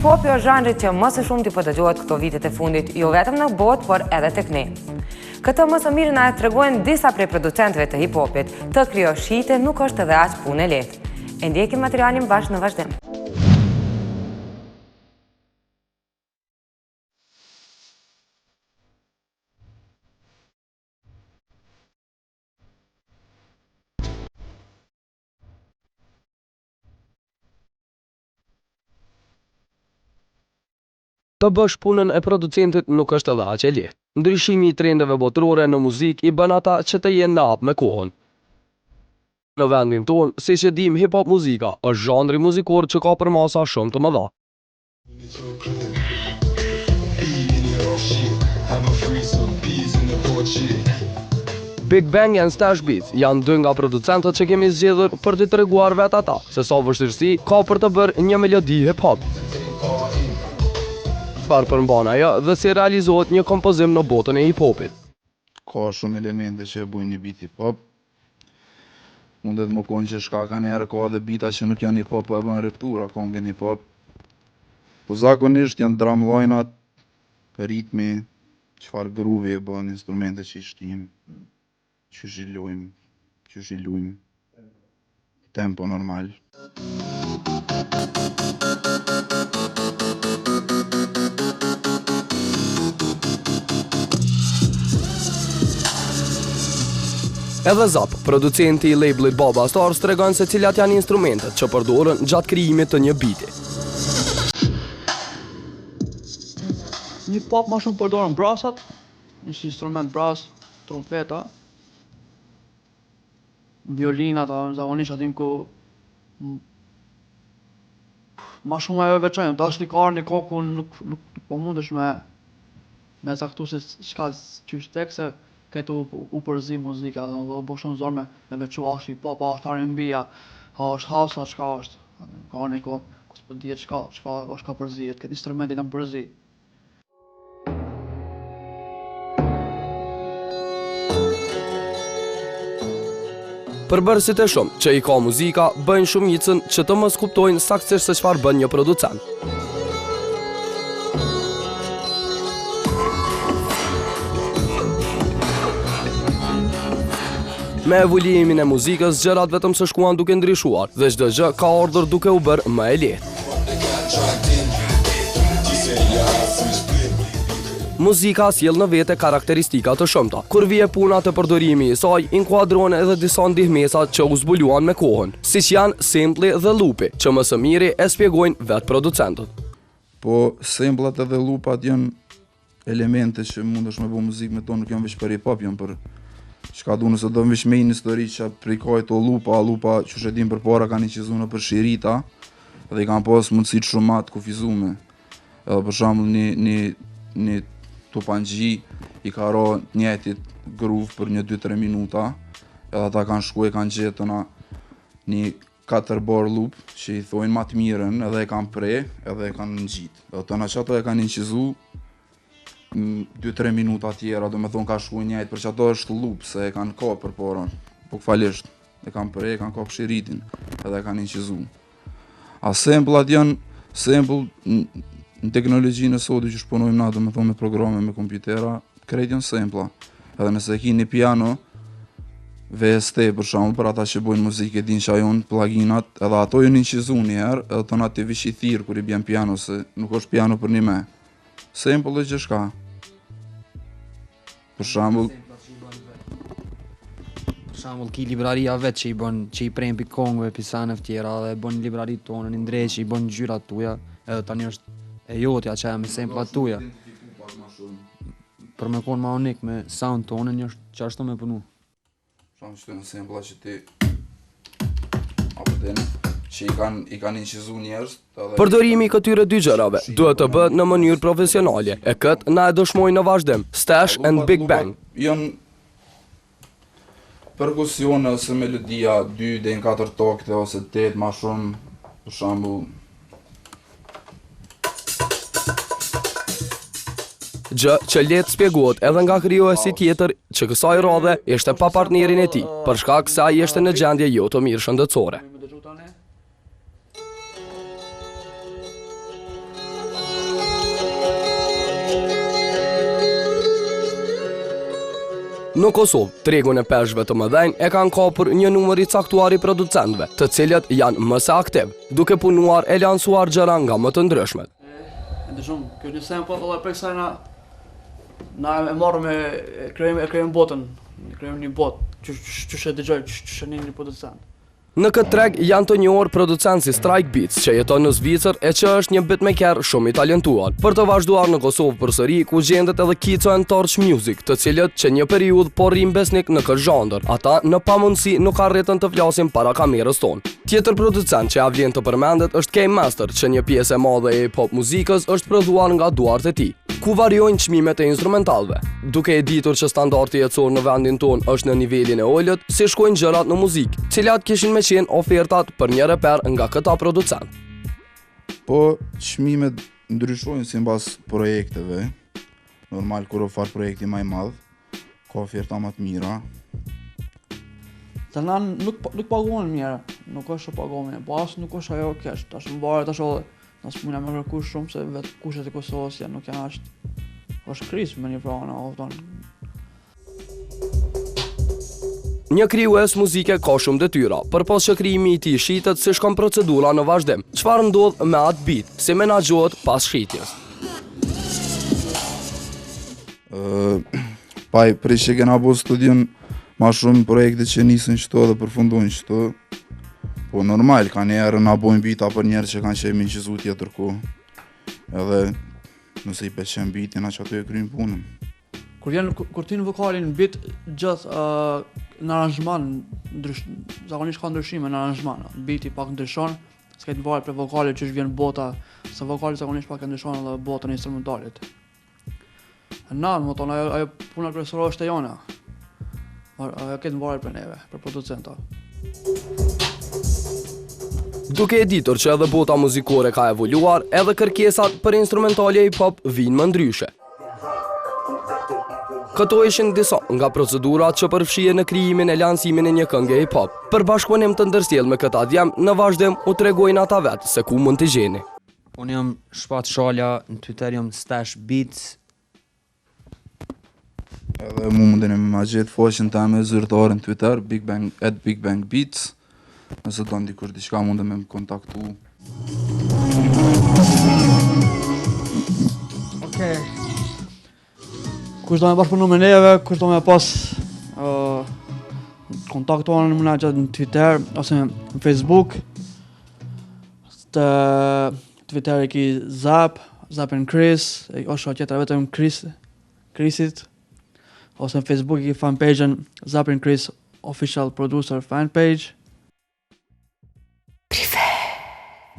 Popi është zhanri që më së shumti po dëgjohet këto vitet e fundit, jo vetëm në botë, por edhe tek ne. Këtë më së miri na e tregojnë disa prej producentëve të hip-hopit, të krijosh hite nuk është edhe aq punë e lehtë. E ndjekim materialin bashkë në vazhdim. Të bësh punën e producentit nuk është edhe aq e lehtë. Ndryshimi i trendeve botërore në muzikë i bën ata që të jenë në hap me kohën. Në vendin tonë, siç e dim, hip-hop muzika është zhanri muzikor që ka për masa shumë të mëdha. Big Bang and Stash Beats janë dy nga producentët që kemi zgjedhur për t'i treguar vetë ata se sa vështirësi ka për të bërë një melodi hip-hop. Çfarë përmban ajo dhe si realizohet një kompozim në botën e hip-hopit. Ka shumë elemente që e bujnë një beat hip-hop. Mundet më konë që shka ka njerë ka dhe beata që nuk janë hip-hop, po e bën rëptura, kongën hip-hop. Po zakonisht janë drumlinat, ritmi, çfarë groove e bën, instrumente që i shtim, që i lujmë, tempo normal. Edhe Zap, producenti i labelit Baba Stars, tregon se cilat janë instrumentet që përdoren gjatë krijimit të një biti. Një pop ma shumë përdoren brasat, një instrument bras, trompeta, violinat, zakonisht atim ku ma shumë ajo veçojnë, dashnikarë një kohë nuk po mundesh me caktu se çka qysh tek se këtë u përzi muzika, dhe bo shumë zorë me veçu ashtë hip-hop, ashtë R&B-a, ashtë house-a, çka është. Ka një kohë, ku s'po dihet çka është ka përzijet, këtë instrumentit janë përzi. Përbërësit e shumë që i ka muzika bëjnë shumicën që të mos kuptojnë saktësisht se çfarë bën një producent. Me evoluimin e muzikës, gjërat vetëm se shkuan duke ndryshuar dhe çdo gjë ka ardhur duke u bërë më e lehtë. Muzika sjell në vete karakteristika të shumta. Kur vije puna të përdorimi i saj, inkuadron edhe disa ndihmesa që u zbuluan me kohën, siç janë sampli dhe loopi, që më së miri e shpjegojnë vetë producentët. Po samplet edhe loopat janë elemente që mundesh me bëu muzikë me to, nuk janë veç për hip-hop, janë për çka du nëse do vish me një histori që prikoj to lupa që shetim për para kanë incizu në për shirita dhe i kanë pas mundësit shumat kufizume. Edhe për shembull një Tupangji i ka ro njëtit groove për një 2-3 minuta edhe ata kanë shku e kanë gjetë një 4 bar loop që i thojnë ma të mirën edhe e kanë pre edhe e kanë ngjit. Edhe të që ato e kanë incizu 2-3 minuta tjera, do me thonë ka shku njëjtë, për që ato është loop, se e kanë ka për porën, po këfalisht, e kanë për e kanë ka pëshiritin, edhe e kanë incizu. A samplat janë, sample në teknologjinë e sodi që shpunojmë na, do me thonë me programe, me kompjutera, krejt janë sampla. Edhe nëse ki një piano, VST për shembull, për ata që bojnë muzikë, din që ajon pluginat, edhe ato janë incizu njëherë, edhe të na të vish i thirë kur i bjen piano, se nuk është piano për një me. Sample dhe që shka. Për shembull, ki libraria vetë që i prejnë pi kongve, pi sanëve tjera dhe bën librari tonë, një ndrej që i bën gjyrat tuja, edhe tani është e jotja që e me samplat tuja. Për me konë ma unik me sound tonë, një është që ashtu me punu. Shumë që të në sampla që ti apëtene, që i kanë incizu njerëz. Përdorimi i këtyre dy gjërave duhet të bëhet në mënyrë profesionale, e këtë na e dëshmojnë në vazhdim Stash and Big Bang. Janë perkusione ose melodia 2 deri në 4 takte ose 8 ma shumë, për shembull. Gjë që letë spjegohet edhe nga krijuesi tjetër që kësaj radhe ishte pa partnerin e tij, për shkak se ai ishte në gjendje jo të mirë shëndetësore. Në Kosovë, tregun e peshqve të mëdhenj e kanë kapur një numër i caktuar i producentëve, të cilët janë më së aktiv, duke punuar e lansuar gjëra nga më të ndryshmet. Edhe shumë, kjo është një sample edhe prej kësaj na e marrëm e krijojmë botën, krijojmë një botë, që e dëgjoj, që e një producent. Në këtë treg janë të njohur producentë si Strike Beats, që jeton në Zvicër e që është një beatmaker shumë i talentuar. Për të vazhduar në Kosovë përsëri, ku gjendet edhe Kico and Torch Music, të cilët që një periudhë po rrin besnik në këtë zhandër. Ata në pamundësi nuk arritën të flasin para kamerës tonë. Tjetër producent që ja vlen të përmendet është K-Master, që një pjesë e madhe e pop muzikës është prodhuar nga duart e tij, ku variojnë çmimet e instrumentalëve. Duke e ditur që standardi jetësor në vendin tonë është në nivelin e ulët, si shkojnë gjërat në muzikë, cilat kishin me qenë ofertat për një reper nga këta producent. Po, çmimet ndryshojnë si mbas projekteve. Normal, kur ofar projekti më i madh, ka oferta më të mira. Se na nuk paguhen mirë, nuk është që paguhen mirë, po as nuk është ajo keq. Tash më varet tash edhe na s'muna me kërkuar shumë se vetë kushtet e Kosovës janë nuk janë as është krizë me një vrana, kupton. Një krijues muzike ka shumë detyra, përpos që krijimi i tij shitet si shkon procedura në vazhdim. Çfarë ndodh me atë beat, si menaxhohet pas shitjes? Prej që kena bo studion, ma shumë projekte që nisën qëto dhe përfundojnë qëto. Po normal, ka njerë na bojnë bita për njerë që kanë që e minqizu tjetër ko. Edhe nëse i peqen bitin, a që ato e kryjnë punën. Kur ti në vokalin beat gjithë në aranzhman, zakonisht ka ndryshime në aranzhman. Beati pak ndryshon, s'ka të varet për vokalit që vjen bota, se vokali zakonisht pak e ndryshon edhe botën e instrumentalit. Na, më tonë, ajo puna kryesore është e jona. Ajo këtë varet për neve, për producenta. Duke e ditur që edhe bota muzikore ka evoluar, edhe kërkesat për instrumentalje hip-hop vinë më ndryshe. Këto ishin disa nga procedurat që përfshije në krijimin e lansimin e një këngë hip-hop. Për bashkëpunim të ndërsjell me këtë djem, në vazhdim u tregojnë ata vetë se ku mund t'i gjeni. Unë jam Shpat Shalja, në Twitter jam Stash Beats. Edhe mu mundin e me gjetë faqen teme zyrtare në Twitter, Big Bang Beats. Nëse do ndikush diçka mundin me më kontaktu. Okej. Kush do me bashkëpunu me neve, kush do me pas kontaktuar në gjatë në Twitter ose në Facebook. Twitter e ki Zap and Chris, është tjetër vetëm Chrisit. Ose në Facebook e ki fanpage-en Zap and Chris Official Producer Fanpage.